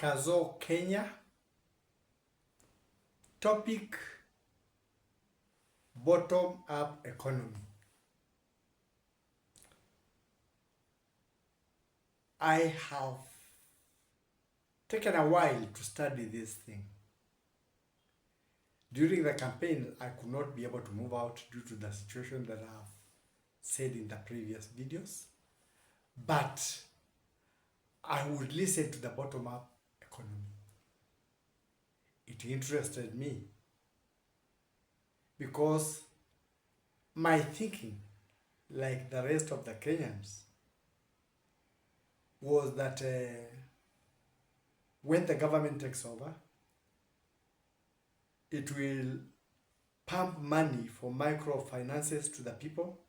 Kadzo, Kenya. Topic: bottom-up economy. I have taken a while to study this thing. During the campaign, I could not be able to move out due to the situation that I've said in the previous videos. But I would listen to the bottom-up economy. It interested me because my thinking, like the rest of the Kenyans, was that when the government takes over, it will pump money for microfinances to the people,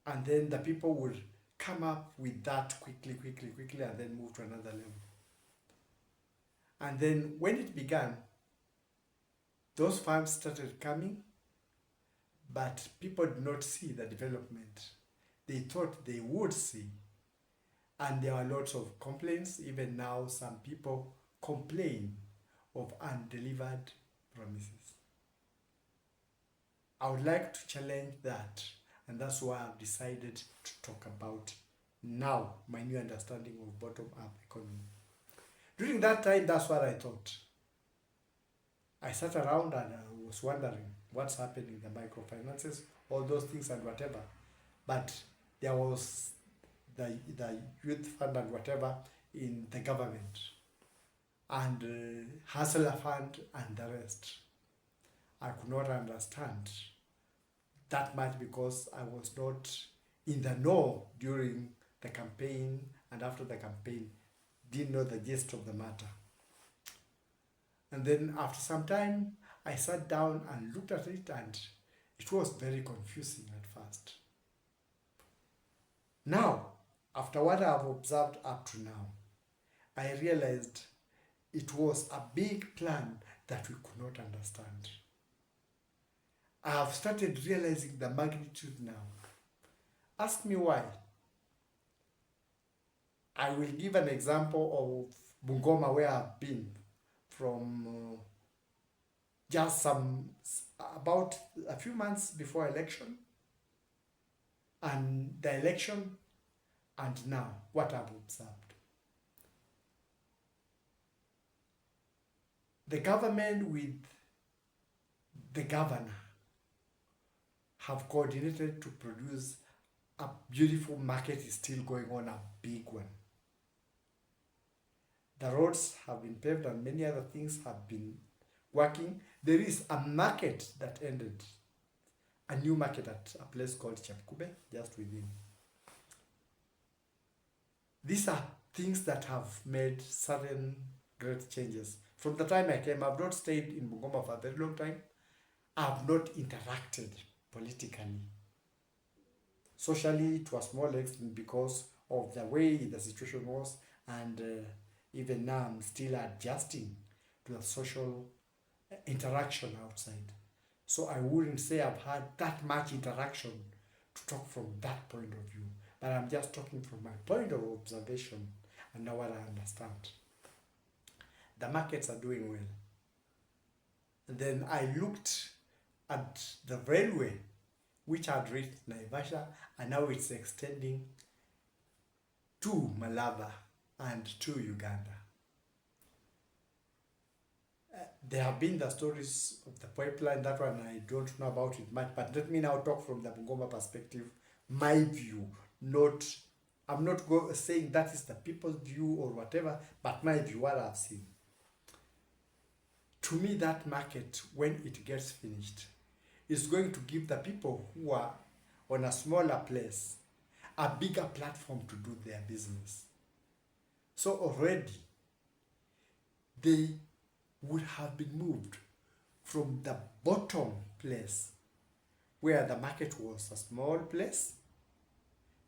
and then the people would come up with that quickly, and then move to another level. And then when it began, those funds started coming, but people did not see the development they thought they would see. And there are lots of complaints. Even now, some people complain of undelivered promises. I would like to challenge that, and that's why I've decided to talk about now my new understanding of bottom-up economy. During that time, that's what I thought. I sat around and I was wondering what's happening in the microfinances, all those things and whatever. But there was the youth fund and whatever in the government, and hustler fund and the rest. I could not understand that much because I was not in the know during the campaign, and after the campaign didn't know the gist of the matter. And then after some time I sat down and looked at it, and it was very confusing at first. Now, after what I have observed up to now, I realized it was a big plan that we could not understand. I have started realizing the magnitude now. Ask me why. I will give an example of Bungoma, where I've been from just about a few months before election, and the election, and now what I've observed. The government with the governor have coordinated to produce a beautiful market. Is still going on, a big one. The roads have been paved and many other things have been working. There is a market that ended, a new market at a place called Chapkube, just within. These are things that have made certain great changes. From the time I came, I've not stayed in Bungoma for a very long time. I've not interacted politically. Socially, to a small extent, because of the way the situation was, and even now I'm still adjusting to the social interaction outside. So I wouldn't say I've had that much interaction to talk from that point of view, but I'm just talking from my point of observation and now what I understand. The markets are doing well. And then I looked at the railway, which had reached Naivasha, and now it's extending to Malaba and to Uganda. There have been the stories of the pipeline. That one I don't know about it much, but let me now talk from the Bungoma perspective. My view, I'm not saying that is the people's view or whatever, but my view, what I've seen. To me, that market, when it gets finished, is going to give the people who are on a smaller place a bigger platform to do their business. So already, they would have been moved from the bottom place, where the market was a small place,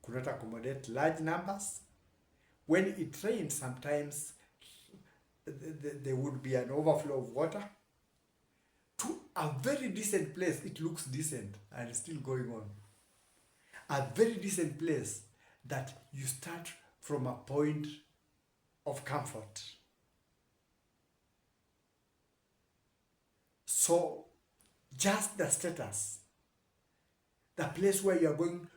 could not accommodate large numbers. When it rained, sometimes there would be an overflow of water, to a very decent place. It looks decent and it's still going on. A very decent place that you start from a point of comfort. So just the status, the place where you are going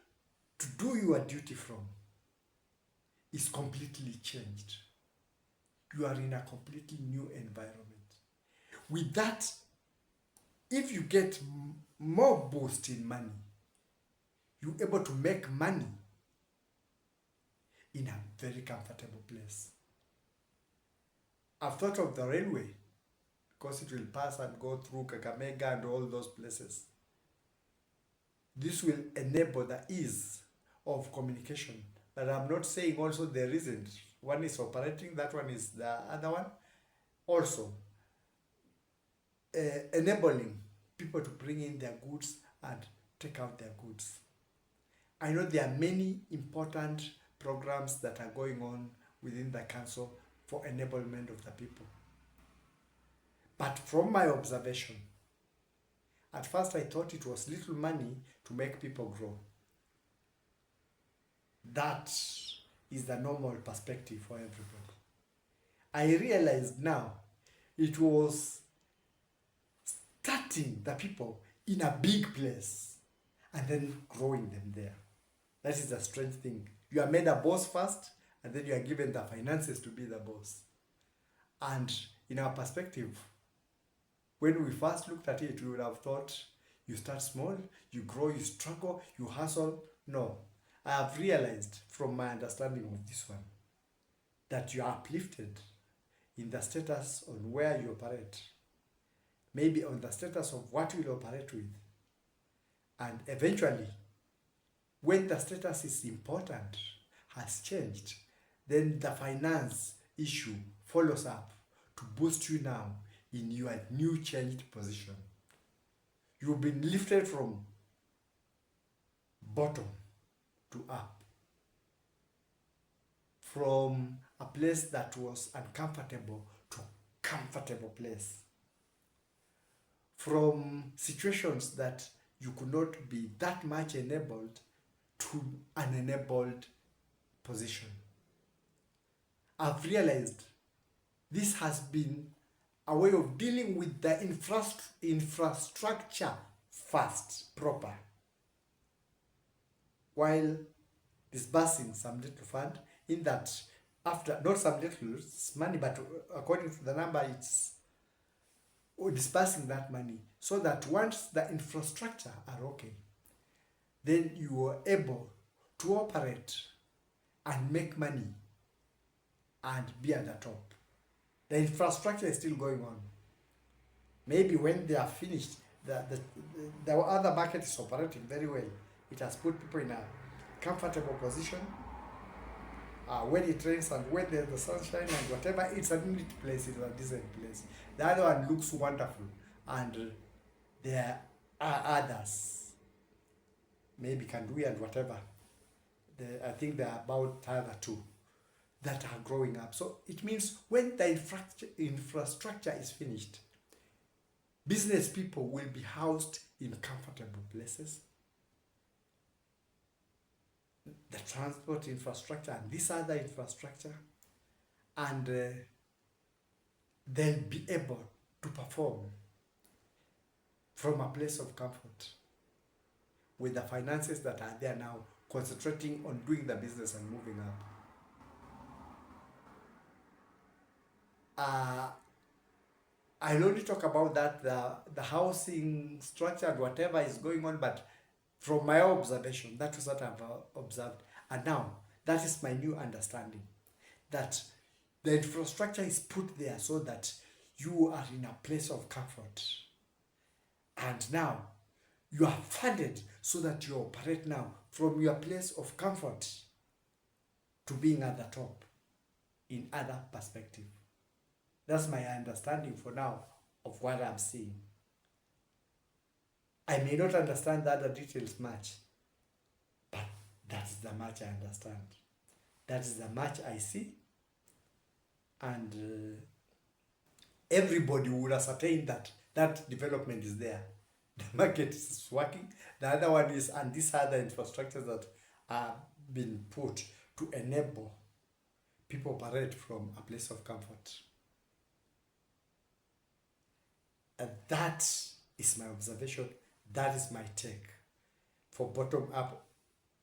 to do your duty from, is completely changed. You are in a completely new environment. With that, if you get more boost in money, you're able to make money in a very comfortable place. I've thought of the railway, because it will pass and go through Kakamega and all those places. This will enable the ease of communication. But I'm not saying also there isn't. One is operating, that one is the other one. Also, enabling people to bring in their goods and take out their goods. I know there are many important programs that are going on within the council for enablement of the people. But from my observation, at first I thought it was little money to make people grow. That is the normal perspective for everybody. I realized now it was starting the people in a big place and then growing them there. That is a strange thing. You are made a boss first, and then you are given the finances to be the boss. And in our perspective, when we first looked at it, we would have thought you start small, you grow, you struggle, you hustle. No. I have realized from my understanding of this one that you are uplifted in the status on where you operate, maybe on the status of what you will operate with. And eventually, when the status is important, has changed, then the finance issue follows up to boost you now in your new changed position. You've been lifted from bottom to up, from a place that was uncomfortable to comfortable place, from situations that you could not be that much enabled to an enabled position. I've realized this has been a way of dealing with the infrastructure first, proper, while disbursing some little fund, in that after, not some little money, but according to the number, it's disbursing that money, so that once the infrastructure are okay, then you are able to operate and make money and be at the top. The infrastructure is still going on. Maybe when they are finished, the other market is operating very well. It has put people in a comfortable position. When it rains and when there's the sunshine and whatever, it's a neat place, it's a decent place. The other one looks wonderful, and there are others, maybe Kandui and whatever. I think there are about other two that are growing up. So it means when the infrastructure is finished, business people will be housed in comfortable places. The transport infrastructure and this other infrastructure, and they'll be able to perform from a place of comfort with the finances that are there now, concentrating on doing the business and moving up. I'll only talk about that, the housing structure and whatever is going on, but from my observation, that was what I've observed. And now, that is my new understanding, that the infrastructure is put there so that you are in a place of comfort. And now, you are funded so that you operate now from your place of comfort to being at the top in other perspective. That's my understanding for now of what I'm seeing. I may not understand the other details much, but that's the much I understand. That is the much I see. And everybody would ascertain that that development is there. The market is working. The other one is, and these other infrastructures that are being put to enable people operate from a place of comfort. And that is my observation. That is my take for bottom-up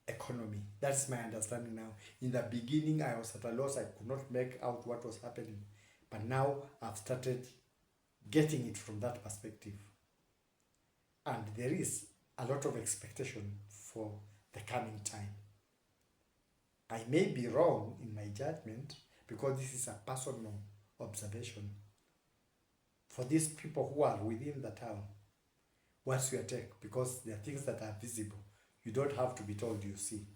economy. That's my understanding now. In the beginning, I was at a loss. I could not make out what was happening. But now I've started getting it from that perspective. And there is a lot of expectation for the coming time. I may be wrong in my judgment because this is a personal observation. For these people who are within the town, what's your take? Because there are things that are visible. You don't have to be told you see.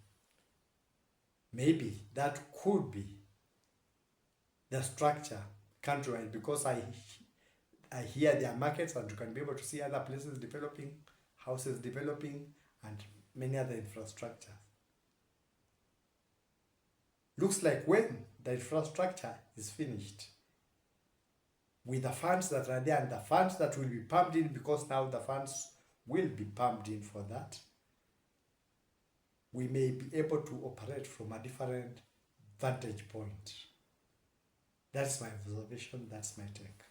Maybe that could be the structure countrywide, because I hear there are markets and you can be able to see other places developing, houses developing, and many other infrastructures. Looks like when the infrastructure is finished, with the funds that are there and the funds that will be pumped in, because now the funds will be pumped in for that, we may be able to operate from a different vantage point. That's my observation, that's my take.